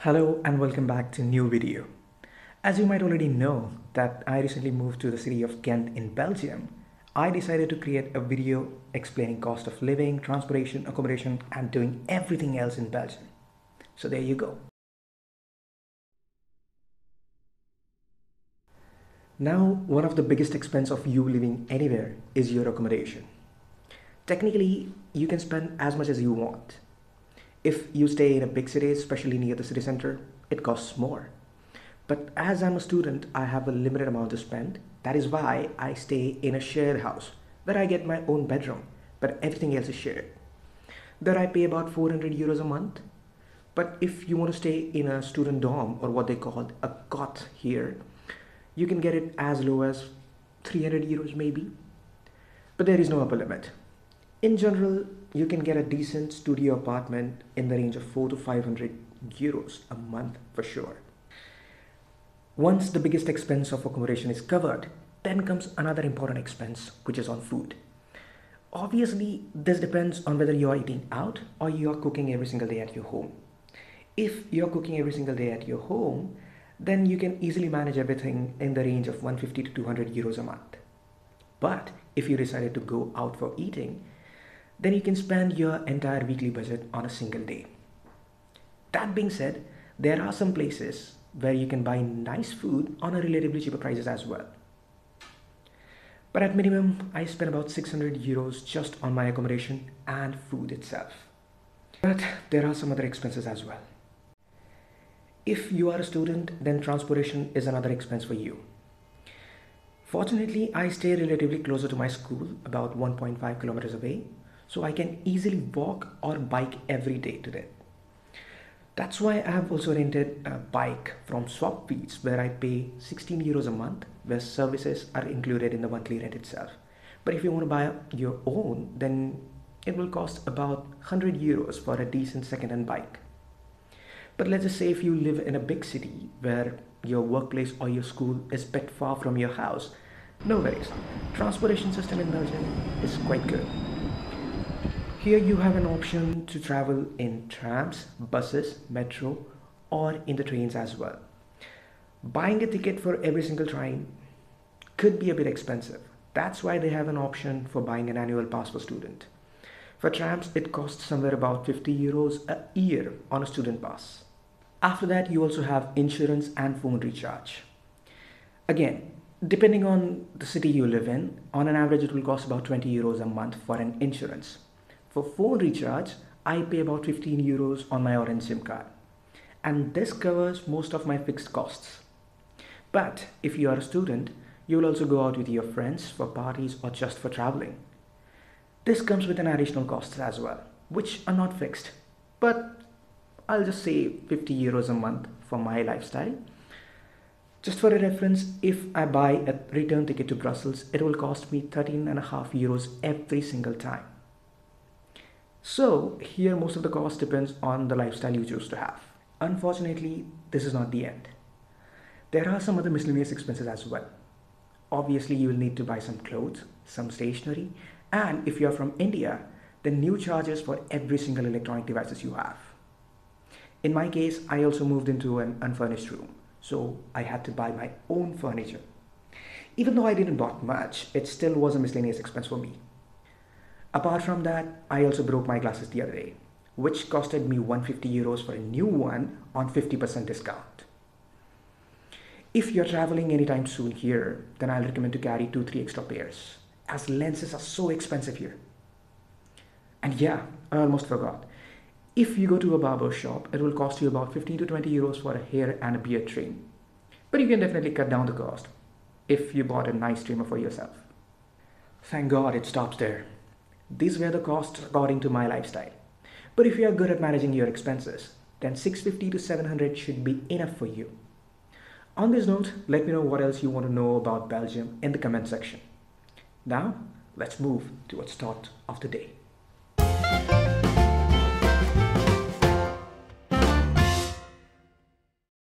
Hello and welcome back to a new video. As you might already know that I recently moved to the city of Ghent in Belgium, I decided to create a video explaining cost of living, transportation, accommodation and doing everything else in Belgium. So there you go. Now, one of the biggest expense of you living anywhere is your accommodation. Technically, you can spend as much as you want. If you stay in a big city, especially near the city center, it costs more. But as I'm a student, I have a limited amount to spend. That is why I stay in a shared house where I get my own bedroom, but everything else is shared. There I pay about 400 euros a month. But if you want to stay in a student dorm or what they call a cot here, you can get it as low as 300 euros maybe. But there is no upper limit. In general, you can get a decent studio apartment in the range of 4 to 500 euros a month for sure. Once the biggest expense of accommodation is covered, then comes another important expense, which is on food. Obviously, this depends on whether you are eating out or you are cooking every single day at your home. If you're cooking every single day at your home, then you can easily manage everything in the range of 150 to 200 euros a month. But if you decided to go out for eating, then you can spend your entire weekly budget on a single day. That being said, there are some places where you can buy nice food on a relatively cheaper prices as well. But at minimum, I spend about 600 euros just on my accommodation and food itself. But there are some other expenses as well. If you are a student, then transportation is another expense for you. Fortunately, I stay relatively closer to my school, about 1.5 kilometers away, so I can easily walk or bike every day to it. That's why I have also rented a bike from Swapfeeds where I pay 16 euros a month, where services are included in the monthly rent itself. But if you want to buy your own, then it will cost about 100 euros for a decent second-hand bike. But let's just say if you live in a big city where your workplace or your school is a bit far from your house, no worries. Transportation system in Belgium is quite good. Here you have an option to travel in trams, buses, metro, or in the trains as well. Buying a ticket for every single train could be a bit expensive. That's why they have an option for buying an annual pass for student. For trams, it costs somewhere about 50 euros a year on a student pass. After that, you also have insurance and phone recharge. Again, depending on the city you live in, on an average it will cost about 20 euros a month for an insurance. For phone recharge, I pay about 15 euros on my Orange SIM card. And this covers most of my fixed costs. But if you are a student, you will also go out with your friends for parties or just for traveling. This comes with an additional cost as well, which are not fixed. But I'll just say 50 euros a month for my lifestyle. Just for a reference, if I buy a return ticket to Brussels, it will cost me 13.5 euros every single time. So here most of the cost depends on the lifestyle you choose to have. Unfortunately, this is not the end. There are some other miscellaneous expenses as well. Obviously, you will need to buy some clothes, some stationery, and if you are from India, then new charges for every single electronic devices you have. In my case, I also moved into an unfurnished room, so I had to buy my own furniture. Even though I didn't bought much, it still was a miscellaneous expense for me. Apart from that, I also broke my glasses the other day, which costed me 150 euros for a new one on 50% discount. If you're traveling anytime soon here, then I'll recommend to carry 2-3 extra pairs, as lenses are so expensive here. And yeah, I almost forgot. If you go to a barber shop, it will cost you about 15 to 20 euros for a hair and a beard trim. But you can definitely cut down the cost if you bought a nice trimmer for yourself. Thank God it stops there. These were the costs according to my lifestyle. But if you are good at managing your expenses, then 650 to 700 should be enough for you. On this note, let me know what else you want to know about Belgium in the comment section. Now, let's move towards thought of the day.